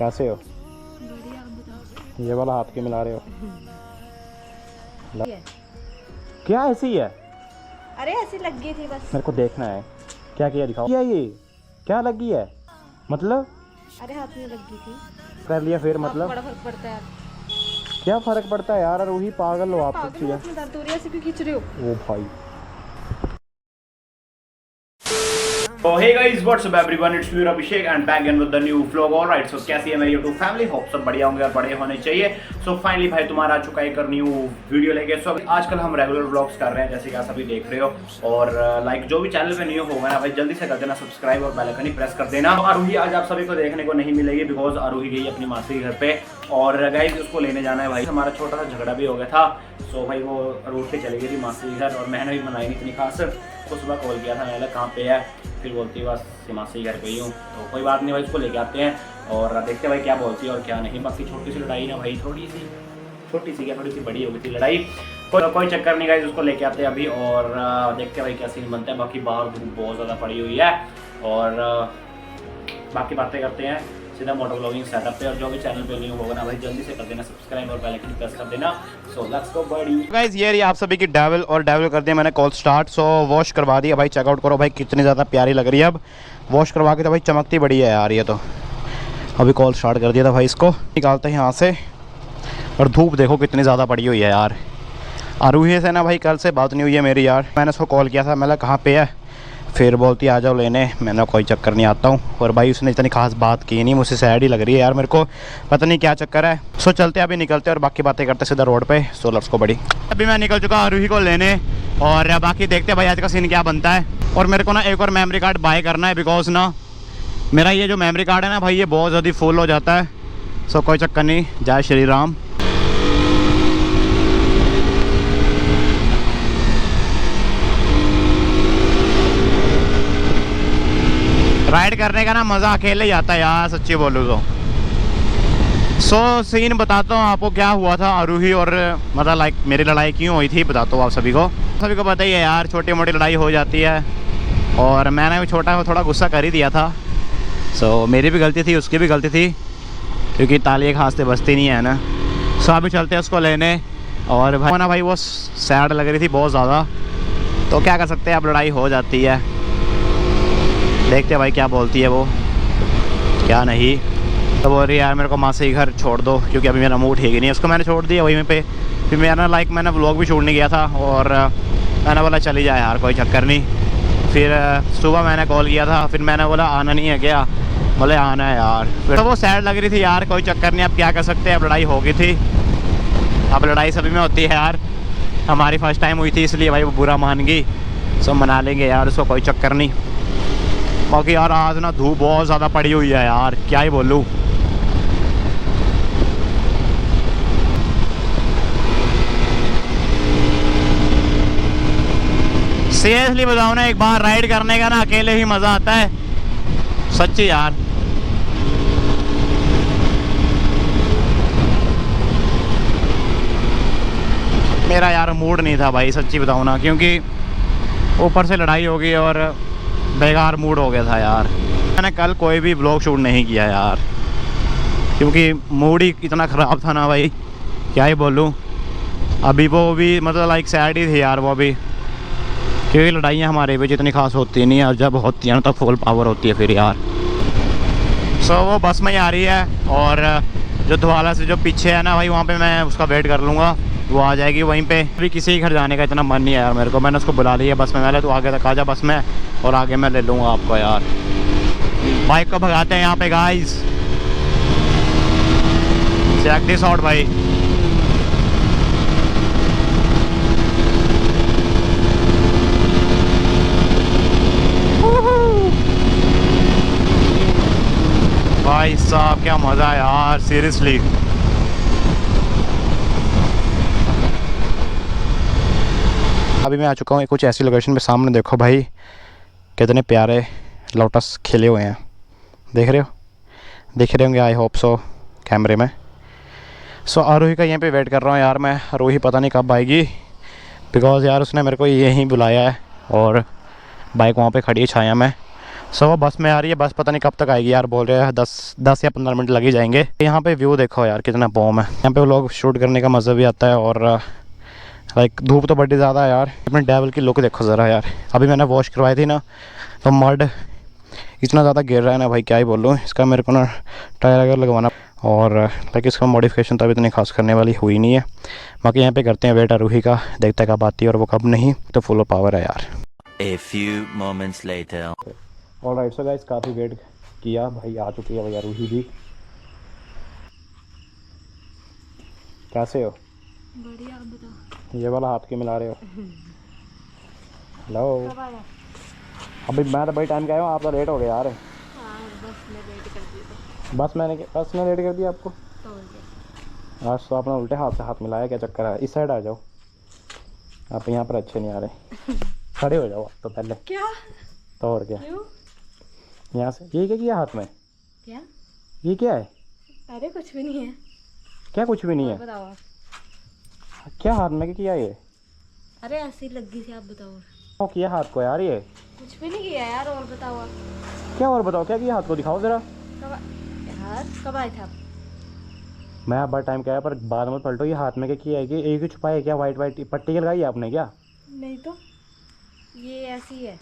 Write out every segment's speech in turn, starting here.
कैसे हो? बढ़िया, आप बताओ। ये वाला हाथ क्यों मिला रहे हो? ये। क्या ऐसी है? अरे ऐसी लग गई थी बस। मेरे को देखना है क्या किया, दिखाओ। क्या ये क्या लगी है? मतलब अरे हाथ में लग गई थी। कर लिया फिर आपको मतलब बड़ा फर्क पड़ता है यार। क्या फर्क पड़ता है यार? रूही पागल हो आप पागल सच्ची हो, है। हाथ में दर्द हो रही है, ऐसे क्यों खींच रहे हो? ओ भाई। So hey guys, what's up everyone? It's me Abhishek and back again with the new vlog. Alright, so कैसी है मेरी YouTube फैमिली? होप सब बढ़िया होंगे और बड़े होने चाहिए। So फाइनली भाई तुम्हारा आ चुका है एक न्यू वीडियो लेके। So आजकल हम रेगुलर व्लॉग्स कर रहे हैं जैसे कि आप सभी देख रहे हो। और लाइक जो भी चैनल पे न्यू होगा ना भाई जल्दी से कर देना सब्सक्राइब और बेल आइकन ही प्रेस कर देना। आरूही आज आप सभी को देखने को नहीं मिलेगी बिकॉज आरूही गई अपनी मासी के घर पे और गाइस उसको लेने जाना है भाई। हमारा छोटा सा झगड़ा भी हो गया था। सो भाई वो रूट के चली गई थी मासी के घर और मैंने भी बनाई नहीं इतनी खास। उसको सुबह कॉल किया था, मैंने कहाँ पे है, फिर बोलती है बस मासी घर पे ही हूँ। तो कोई बात नहीं भाई, उसको लेके आते हैं और देखते हैं भाई क्या बोलती है और क्या नहीं। बाकी छोटी सी लड़ाई ना भाई, थोड़ी सी क्या थोड़ी सी बड़ी हो गई थी लड़ाई। कोई चक्कर नहीं गाइस, उसको लेके आते हैं अभी और देखते हैं भाई क्या सीन बनता है। बाकी बाहर धूप बहुत ज़्यादा पड़ी हुई है और बाकी बातें करते हैं सीधा मोटो व्लॉगिंग सेटअप पे। और जो भी चैनल पे न्यू होगा ना भाई जल्दी से कर देना सब्सक्राइब और बेल आइकन प्रेस कर देना। So let's go body guys. ये रही आप सभी की डेविल और डेविल कर दिया मैंने कॉल स्टार्ट। सो वॉश करवा दिया भाई, चेकआउट करो भाई कितनी ज़्यादा प्यारी लग रही है। अब वॉश करवा के तो भाई चमकती बड़ी है यार ये तो। अभी कॉल स्टार्ट कर दिया था भाई, इसको निकालते हैं यहाँ से। और धूप देखो कितनी ज़्यादा पड़ी हुई है यार। आरूही से ना भाई कल से बात नहीं हुई है मेरी यार। मैंने उसको कॉल किया था, मैंने कहाँ पे है, फिर बोलती आ जाओ लेने। मैंने कोई चक्कर नहीं, आता हूँ। और भाई उसने इतनी खास बात की नहीं, मुझसे सैड ही लग रही है यार मेरे को, पता नहीं क्या चक्कर है। सो चलते अभी निकलते और बाकी बातें करते सीधा रोड पे। सो लेट्स गो बड़ी। अभी मैं निकल चुका आरूही को लेने और बाकी देखते भाई आज का सीन क्या बनता है। और मेरे को ना एक और मेमोरी कार्ड बाय करना है बिकॉज ना मेरा ये जो मेमोरी कार्ड है ना भाई ये बहुत ज़्यादा फुल हो जाता है। सो कोई चक्कर नहीं, जय श्री राम। राइड करने का ना मज़ा अकेले ही आता है यार सच्ची बोलूँ तो। सो सीन बताता हूँ आपको क्या हुआ था आरूही और मतलब लाइक मेरी लड़ाई क्यों हुई थी बताता हूँ आप सभी को पता ही है यार। छोटी मोटी लड़ाई हो जाती है और मैंने भी छोटा थोड़ा गुस्सा कर ही दिया था। सो मेरी भी गलती थी, उसकी भी गलती थी क्योंकि ताली खांसते बचती नहीं है ना। सो अभी चलते हैं उसको लेने। और भाई ना भाई वो सैड लग रही थी बहुत ज़्यादा, तो क्या कर सकते हैं, अब लड़ाई हो जाती है। देखते हैं भाई क्या बोलती है वो क्या नहीं। तो बोल रही है यार मेरे को मासी के घर छोड़ दो क्योंकि अभी मेरा मूड ठीक ही नहीं है। उसको मैंने छोड़ दिया वहीं पे। फिर मैंने व्लॉग भी छोड़ने गया था और मैंने बोला चली जाए यार कोई चक्कर नहीं। फिर सुबह मैंने कॉल किया था, फिर मैंने बोला आना नहीं है क्या, बोले आना है यार। फिर तो वो सैड लग रही थी यार, कोई चक्कर नहीं, अब क्या कर सकते हैं, अब लड़ाई हो गई थी। अब लड़ाई सभी में होती है यार, हमारी फर्स्ट टाइम हुई थी इसलिए भाई वो बुरा मान गई। सो मना लेंगे यार उसको, कोई चक्कर नहीं। बाकी यार आज ना धूप बहुत ज़्यादा पड़ी हुई है यार, क्या ही बोलूँ। सीरियसली बताओ ना, एक बार राइड करने का ना अकेले ही मज़ा आता है सच्ची यार। मेरा यार मूड नहीं था भाई सच्ची बताऊँ ना, क्योंकि ऊपर से लड़ाई हो गई और बेकार मूड हो गया था यार। मैंने कल कोई भी व्लॉग शूट नहीं किया यार क्योंकि मूड ही इतना ख़राब था ना भाई, क्या ही बोलूँ। अभी वो भी मतलब लाइक सैड ही थी यार वो भी, क्योंकि लड़ाइयाँ हमारे भी जितनी खास होती नहीं है, जब होती है ना तब फुल पावर होती है फिर यार। सो वो बस में ही आ रही है और जो धवाला से जो पीछे है ना भाई वहाँ पे मैं उसका वेट कर लूँगा, वो आ जाएगी वहीं पे। अभी किसी के घर जाने का इतना मन नहीं है यार मेरे को, मैंने उसको बुला लिया बस में। पहले तो आगे तक आ जा बस में और आगे मैं ले लूँगा आपको यार। बाइक को भगाते हैं यहाँ पे गाइस, चेक दिस आउट भाई। भाई साहब क्या मज़ा है यार सीरियसली। अभी मैं आ चुका हूँ कुछ ऐसी लोकेशन पे, सामने देखो भाई कितने प्यारे लोटस खिले हुए हैं, देख रहे होंगे आई होप सो कैमरे में। सो आरूही का यहीं पे वेट कर रहा हूँ यार मैं। आरूही पता नहीं कब आएगी बिकॉज़ यार उसने मेरे को यहीं बुलाया है और बाइक वहाँ पे खड़ी है छाया में। वो बस में आ रही है, बस पता नहीं कब तक आएगी यार, बोल रहे हैं 10 या 15 मिनट लग ही जाएंगे। यहाँ पे व्यू देखो यार कितना बॉम है, यहाँ पे लोग शूट करने का मज़ा भी आता है। और लाइक धूप तो बड़ी ज़्यादा है यार। अपने डेवल की लुक देखो ज़रा यार, अभी मैंने वॉश करवाई थी ना तो मड इतना ज़्यादा गिर रहा है ना भाई, क्या ही बोलूँ। इसका मेरे को ना टायर वगैरह लगवाना, और लाइक इसका मॉडिफिकेशन तो अभी इतनी खास करने वाली हुई नहीं है। बाकी यहाँ पे करते हैं वेट आरूही का, देखते हैं कब आती है और वो कब नहीं, तो फुल पावर है यार। A few moments later. Alright so guys, काफ़ी वेट किया भाई, आ चुकी है भाई आरूही भी। कैसे हो? बढ़िया, आप बताओ। ये वाला हाथ के मिला रहे हो? हेलो। कब आया? अभी मैं तो भाई टाइम का आया हूँ, आप तो लेट हो गए यार। हाँ, बस मैं वेट कर दी तो। बस ने लेट कर दिया आपको? तो हो गया। आज तो आपने उल्टे हाथ से हाथ मिलाया, क्या चक्कर है? इस साइड आ जाओ, आप यहाँ पर अच्छे नहीं आ रहे। खड़े हो जाओ आप तो पहले। क्या? तो और क्या? क्यों? यहाँ से ये क्या किया हाथ में? क्या? ये क्या है? अरे कुछ भी नहीं है। क्या कुछ भी नहीं और है? बताओ आप। क्या हाथ में क्या किया ये? अरे ऐसी लगी थी, आप बताओ। क्या किया हाथ को यार ये? कुछ भी नहीं किया यार, और बताओ आप। क्या और बताओ, क्या किया हाथ को, दिखाओ जरा। यार कब आए थे आप? मैं आप बार टाइम क्या है, पर बाद में पलटो। ये हाथ में क्या किया है कि एक ही छुपा है क्या? वाइट वाइट पट्टी लगाई है आपने क्या? नहीं तो, ये ऐसी है।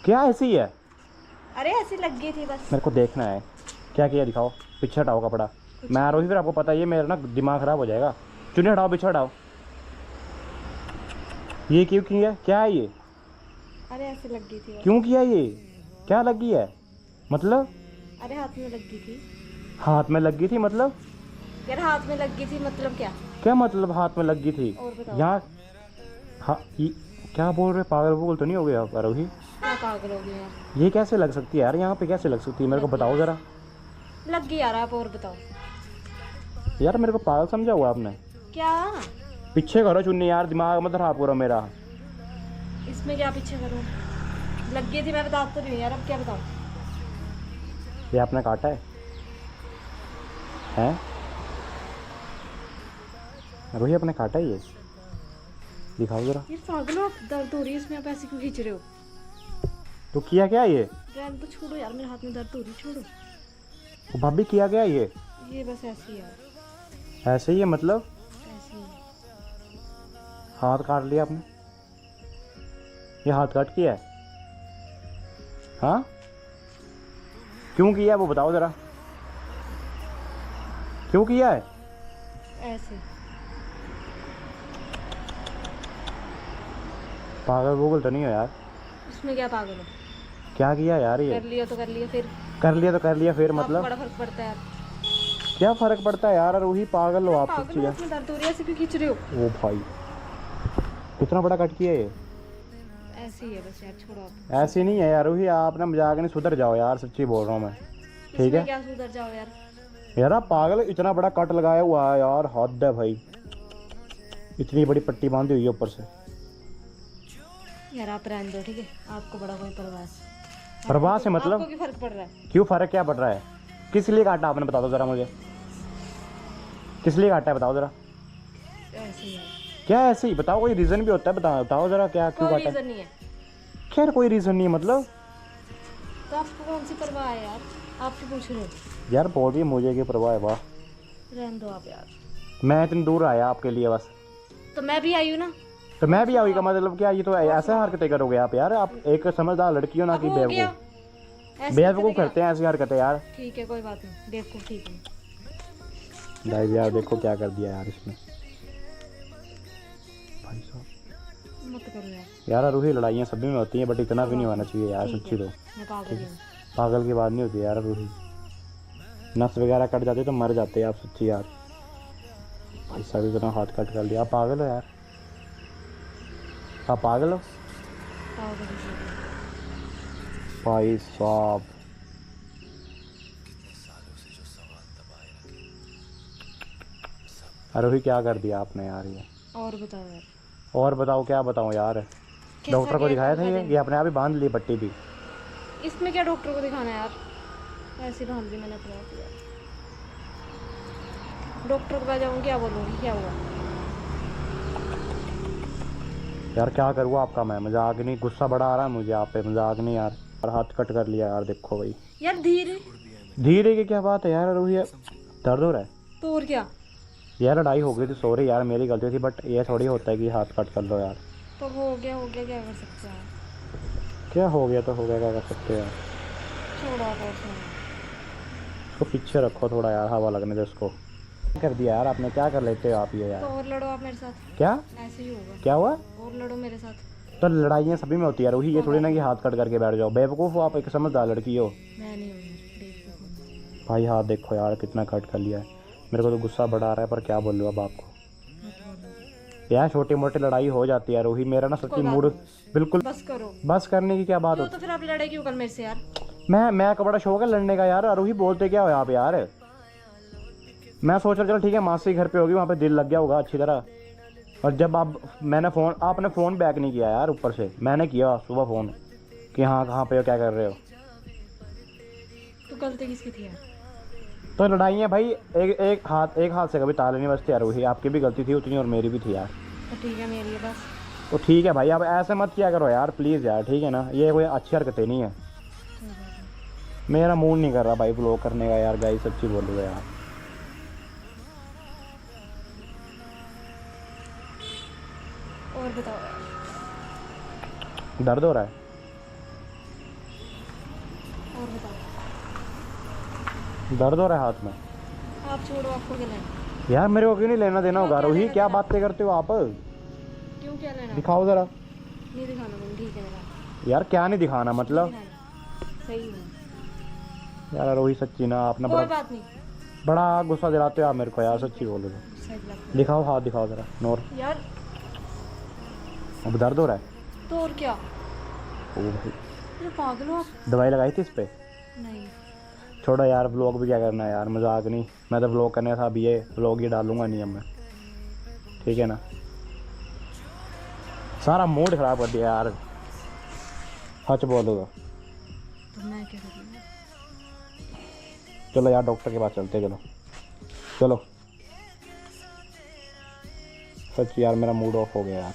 क्या ऐसी है? अरे ऐसी लगी थी बस। मेरे को देखना है क्या किया, दिखाओ। पीछे हटाओ कपड़ा। मैं आ रहा हूँ, फिर आपको पता है ये मेरा ना दिमाग खराब हो जाएगा। चुन्नी हटाओ, पीछे हटाओ। ये क्यों किया, क्या है ये? अरे ऐसी लगी थी बस। क्यों किया ये? क्या लगी है मतलब? अरे हाथ में लगी थी। हाथ में लगी थी मतलब? यार हाथ में लगी थी मतलब क्या? क्या मतलब हाथ में लगी थी? और बताओ। यहाँ हाँ क्या बोल रहे, पागल वोगल तो नहीं हो गया आप आरोही? क्या पागल हो गए यार? ये कैसे लग सकती है यार, यहाँ पे कैसे लग सकती है, मेरे को बताओ ज़रा। लग गई यार, आप और बताओ। यार मेरे को पागल समझा हुआ आपने? क्या? पीछे करो चुन्नी यार, दिमाग मत खराब करो मेरा। इसमें क्या पीछे करूँ? लग गई थी, मैं बता तो रही हूँ यार, अब क्या बताऊँ? ये आपने काटा है? हैं? रोही आपने काटा है ये? दिखाओ जरा। ये पागल हो आप, दर्द हो रही है इसमें, आप ऐसे क्यों खींच रहे हो? तो किया क्या ये? रहने तो छोड़ो यार, मेरे हाथ में दर्द हो रही, छोड़ो। तो भाभी किया क्या ये? ये बस ऐसी है, ऐसे ही है मतलब? ऐसी है। हाथ काट लिया आपने? ये हाथ काट किया है? हाँ क्यों किया वो बताओ जरा, क्यों किया है? ऐसे। पागल वोगल तो नहीं हो यार? इसमें क्या पागल हो? क्या किया यार ये? कर लिया तो कर लिया, फिर कर लिया तो कर लिया, फिर आपको मतलब बड़ा फर्क पड़ता है यार। क्या फर्क पड़ता है यार? रूही पागल हो आप पागल सच्ची हो, यार। इसमें दर्द हो रही है, ऐसे क्यों खींच रहे हो? ओ भाई कितना बड़ा कट किया ये? ऐसी है बस यार, छोड़ो आप। ऐसी नहीं है यार रूही, आप ना मजाक नहीं, सुधर जाओ यार, सच्ची बोल रहा हूँ मैं। ठीक इसमें है क्या सुधर जाओ यार? यार आप पागल, इतना बड़ा कट लगाया हुआ है यार, हद है भाई। इतनी बड़ी पट्टी बांधी हुई है ऊपर से। यार आप रहने दो, ठीक है? आपको बड़ा कोई परवाह है? परवाह से मतलब? आपको क्यों फर्क पड़ रहा है? क्यों फर्क क्या पड़ रहा है? किस लिए काटा आपने, बता दो जरा मुझे, किस लिए काटा है बताओ जरा। ऐसे ही है। क्या ऐसे ही बताओ, कोई रीज़न भी होता है, बताओ जरा क्या क्यों कोई काटा है? रीजन नहीं है। खैर कोई रीज़न नहीं है मतलब? तो आपको कौन सी परवाह है यार? आप क्यों पूछ रहे हो? यार बोल रही है मुझे की परवाह है, वाह। रहने दो आप यार। मैं इतनी दूर आया आपके लिए बस, तो मैं भी आई हूँ ना। तो मैं भी आऊँगी का मतलब क्या? ये तो ऐसे हरकतें करोगे आप यार, आप एक समझदार लड़की हो ना कि अब हो गया। बेवकूफ़। ऐसे बेवकूफ़ क्या? करते हैं ऐसी हरकतें यार। ठीक है, कोई बात नहीं, देखो ठीक है। गाइस यार देखो क्या कर दिया यार इसने, भाई साहब। मत करो यार। यार रूही लड़ाइयाँ सभी में होती हैं, बट इतना भी नहीं होना चाहिए यार, ठीक सच्ची है, तो। मैं पागल हूँ। पागल की बात नहीं होती यार रूही, नस वगैरह कट जाती तो मर जाते आप सच्ची यार। भाई साहब इतना हाथ कट कर लिया, आप पागल हो यार, आप पागल हो पागल हूँ। भाई साहब। अरे क्या कर दिया आपने यार ये? और बताओ यार। और बताओ क्या बताऊँ यार? डॉक्टर को दिखाया था ये अपने आप ही बांध ली पट्टी भी। इसमें क्या डॉक्टर को दिखाना है यार? ऐसी बांध दी मैंने अपने आप यार। डॉक्टर के पास जाऊँगी, क्या बोलूँगी, क्या हुआ? यार क्या करूँ आपका मैं, मजाक नहीं, गुस्सा बड़ा आ रहा है मुझे आप पे, मजाक नहीं यार। और हाथ कट कर लिया यार, देखो भाई। यार धीरे धीरे की क्या बात है यार रूही, दर्द हो रहा है तो और क्या। यार, लड़ाई हो गई थी, सॉरी यार मेरी गलती थी, बट ये थोड़ी होता है कि हाथ कट कर लो यार। तो हो गया क्या कर सकते हैं। क्या हो गया तो हो गया, क्या कर सकते हैं। छोड़ो आप और सुनो। उसको पीछे रखो थोड़ा यार, हवा लगने दे उसको। क्या कर दिया यार आपने, क्या कर लेते हो आप ये तो यार। और लड़ो आप मेरे साथ, क्या ऐसे ही होगा। क्या हुआ। और लड़ो मेरे साथ। तो लड़ाइयाँ सभी में होती है रूही, ये थोड़ी ना कि हाथ कट करके बैठ जाओ, बेवकूफ़ हो आप, एक समझदार लड़की हो। मैं नहीं हूँ यार, बेवकूफ हूँ। भाई हाथ देखो यार कितना कट कर लिया है, मेरे को तो गुस्सा बढ़ा रहा है, पर क्या बोलूँ अब आपको यार, छोटी मोटी लड़ाई हो जाती है रूही, मेरा ना सच्ची मूड बिल्कुल। बस करो। बस करने की क्या बात क्यों होती। तो फिर आप लड़ाई क्यों कल मेरे से यार। मैं का बड़ा शौक है लड़ने का यार, रूही बोलते क्या हो आप यार। मैं सोच रहा चलो ठीक है, मासी घर पे होगी, वहाँ पे दिल लग गया होगा अच्छी तरह। और जब आपने फ़ोन बैक नहीं किया यार, ऊपर से मैंने किया सुबह फ़ोन कि हाँ कहाँ पे हो, क्या कर रहे हो। तो गलती किसकी थी यार। तो लड़ाइयाँ भाई एक हाथ से कभी ताले नहीं बजते यार रूही, आपकी भी गलती थी उतनी और मेरी भी थी यार। तो ठीक है मेरी है बस। तो ठीक है भाई, आप ऐसे मत किया करो यार प्लीज़ यार, ठीक है ना, ये कोई अच्छी हरकतें नहीं है। मेरा मूड नहीं कर रहा भाई ब्लॉग करने का यार, गाइस सच्ची बोलूँगा यार। और बताओ यार। दर्द हो रहा है। और बताओ। दर्द हो रहा है हाथ में। आप छोड़ो, आपको क्या लेना। यार मेरे को क्यों नहीं लेना देना होगा क्या रूही, लेना क्या देना? बातें करते हो आप। क्यों क्या लेना। दिखाओ ज़रा। नहीं दिखाना मुझे, ठीक है मेरा। यार क्या नहीं दिखाना मतलब। सही है। यार रूही सच्ची ना, आप ना कोई बड़ा बात नहीं। बड़ा गुस्सा दिलाते हो आप मेरे को यार, सच्ची बोलो तो। सही लगता दिखाओ हाथ दिखाओ ज़रा नोर। है। यार अब दर्द हो रहा है। तो और क्या। ओ भाई ये पागल हो आप। दवाई लगाई थी इस पे। नहीं। छोड़ो यार, व्लॉग भी क्या करना है यार, मजाक नहीं, मैं तो व्लॉग करने था, अब ये व्लॉग ही डालूंगा नहीं अब मैं, ठीक है ना। सारा मूड ख़राब कर दिया यार, सच बोलूँगा। तो मैं क्या करूँ। चलो यार डॉक्टर के पास चलते, चलो चलो। सच यार मेरा मूड ऑफ हो गया यार,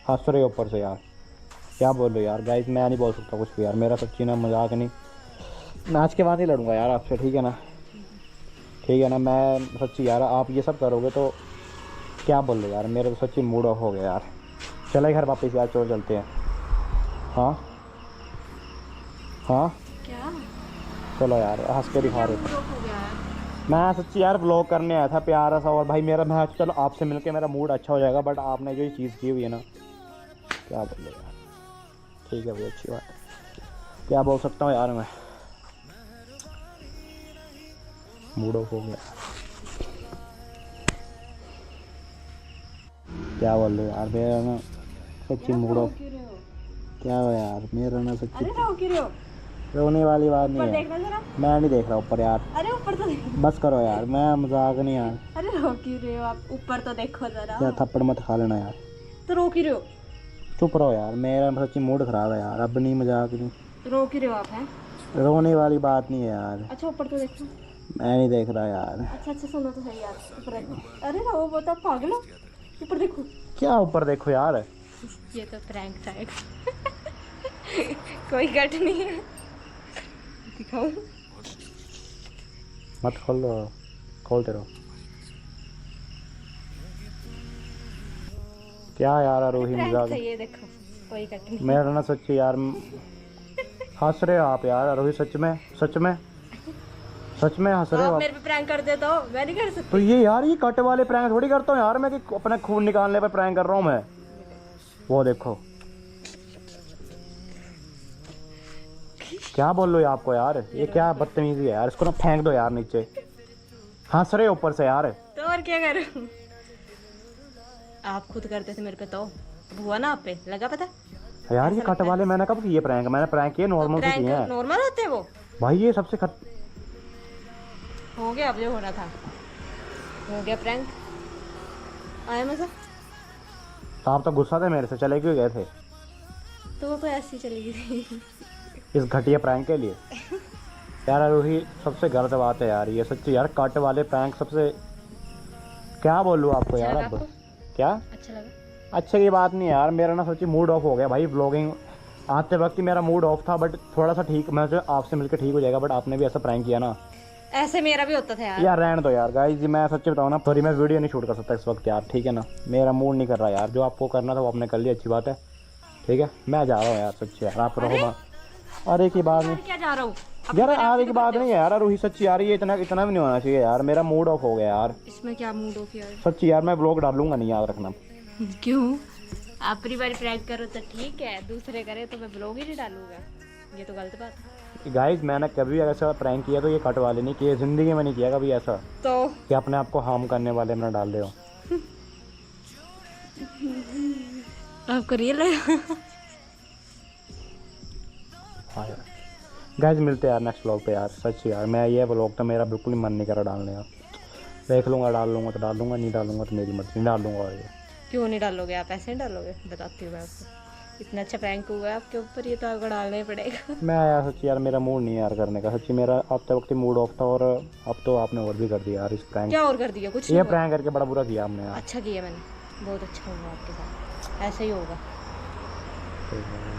हंस रहे हो ऊपर से यार, क्या बोल रहे हो यार गाइस, मैं नहीं बोल सकता कुछ भी यार, मेरा सच्ची ना मजाक नहीं, मैं आज के बाद ही लड़ूंगा यार आपसे, ठीक है ना, ठीक है ना। मैं सच्ची यार, आप ये सब करोगे तो क्या बोल रहे यार, मेरा तो सच्ची मूड ऑफ हो गया यार। चले घर वापस यार, चलो चलते हैं। हाँ हाँ क्या। चलो यार, हंस के दिखा रहे हो। मूड ऑफ हो गया यार। मैं सच्ची यार व्लॉग करने आया था प्यारा सा, और भाई मेरा मैं चलो आपसे मिलके मेरा मूड अच्छा हो जाएगा, बट आपने जो ये चीज़ की हुई है ना, क्या बोल रहे यार। ठीक है भाई, अच्छी बात है, क्या बोल सकता हूँ यार मैं, मूड ऑफ हो गया। क्या बोल रहे हो यार, मेरा ना सच्ची मूड ऑफ। क्या हो यार, मेरा ना सच्ची। अरे रो क्यों रहे हो। रोने वाली बात नहीं ऊपर है, देखना जरा। मैं नहीं देख रहा ऊपर यार, अरे ऊपर तो देख। बस करो यार, मैं मजाक नहीं यार। अरे रो क्यों रहे हो आप, ऊपर तो देखो जरा। यार थप्पड़ मत खा लेना यार, तो रो क्यों रहे हो। चुप रहो यार, मेरा सच्ची मूड ख़राब है यार, अब नहीं, मजाक नहीं। रो क्यों रहे हो आप हैं। रोने वाली बात नहीं है यार, अच्छा ऊपर तो देखो। मैं नहीं देख रहा यार। अच्छा सुनो तो सही यार, ऊपर देखो। अरे रो, वो तो पागल हो। ऊपर देखो। क्या ऊपर देखो यार। ये तो प्रैंक था एक। कोई कट नहीं है। दिखाओ। मत खोलते रहो। क्या यार रूही प्रैंक मजाक। था ये, देखो कोई कट नहीं। मेरा ना सच्ची यार, हंस रहे हो आप यार रूही, सच में हंस रहे हो आप आप। मेरे पे प्रैंक कर देता हो, मैं नहीं कर सकती। तो ये यार, ये कट वाले प्रैंक थोड़ी करता हूँ यार मैं, कि अपने खून निकालने पे प्रैंक कर रहा हूँ मैं। वो देखो क्या बोल लो आपको यार, ये क्या बदतमीजी है यार, इसको ना फेंक दो यार नीचे। हंस रहे हो ऊपर से यार। तो और क्या करूं। आप खुद करते थे मेरे पे, तो अब हुआ ना आप पे, लगा पता। यार ये कट वाले मैंने कब किए प्रैंक, मैंने प्रैंक किए नॉर्मल से किए हैं नॉर्मल होते हैं वो। भाई, ये सबसे हो गया अब जो होना था, हो गया प्रैंक। आया मजा। आप तो गुस्सा थे मेरे से, चले क्यों गए थे तो वो तो ऐसी ही चली गई थी। इस घटिया प्रैंक के लिए। यार रूही सबसे गलत बात है यार ये, सच्ची यार, कट वाले प्रैंक सबसे, क्या बोलूँ आपको अच्छा यार लगा अब। आपको? क्या अच्छा लगा। अच्छे की बात नहीं यार, मेरा ना सच्ची मूड ऑफ हो गया भाई, व्लॉगिंग आते वक्त ही मेरा मूड ऑफ था, बट थोड़ा सा ठीक, मैं सोचा आपसे मिलकर ठीक हो जाएगा, बट आपने भी ऐसा प्रैंक किया ना ऐसे मेरा भी होता था यार। यार। रहने दो यार गाइस, मैं सच्ची बताऊँ ना, सॉरी मैं वीडियो नहीं शूट कर सकता इस वक्त यार, ठीक है ना, मेरा मूड नहीं कर रहा यार। जो आपको करना था वो आपने कर लिया, अच्छी बात है, ठीक है, मैं जा रहा हूँ यार, सच्ची यार, आप रहो। अरे की बात नहीं क्या जा रहा हूँ यार, आगे की बात नहीं है यार, रूही सच्ची यार, ये इतना इतना भी नहीं होना चाहिए यार, मेरा मूड ऑफ हो गया यार, इसमें क्या मूड ऑफ यार? सच्ची यार, मैं व्लॉग डालूंगा नहीं, याद रखना। क्यों? आप अपनी बार प्रैंक करो तो ठीक है, दूसरे करे तो मैं ब्लॉग ही नहीं डालूंगा, ये तो गलत बात है। गाइस मैंने कभी ऐसा प्रैंक किया तो ये कट वाले नहीं किए, जिंदगी में नहीं किया कभी ऐसा तो कि अपने आप को हार्म करने वाले में डाल दे हो। आपको रियल है? हाँ यार गाइस, मिलते हैं यार नेक्स्ट व्लॉग पे यार, सच यार, मैं ये व्लॉग तो मेरा बिल्कुल ही मन नहीं करा डालने यार, देख लूँगा, डाल लूँगा तो डाल लूँगा, नहीं डालूंगा तो मेरी मर्जी, नहीं डाल लूँगा। और ये क्यों नहीं डालोगे आप? ऐसे नहीं डालोगे? बताती हूँ मैं आपको, इतना अच्छा प्रैंक हुआ है आपके ऊपर, ये तो आपको डालना ही पड़ेगा। मैं यार सच्ची यार, मेरा मूड नहीं है यार करने का, सच्ची मेरा अब तक वक्त मूड ऑफ था, और अब तो आपने और भी कर दिया यार इस प्रैंक, क्या और कर दिया? कुछ ये नहीं हुआ। प्रैंक करके बड़ा बुरा किया आपने यार। अच्छा किया मैंने, बहुत अच्छा हुआ आपके साथ, ऐसा ही होगा।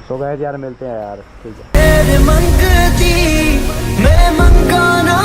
सो गाइस यार, मिलते हैं यार, ठीक है। तेरे मंगती मैं मंगाना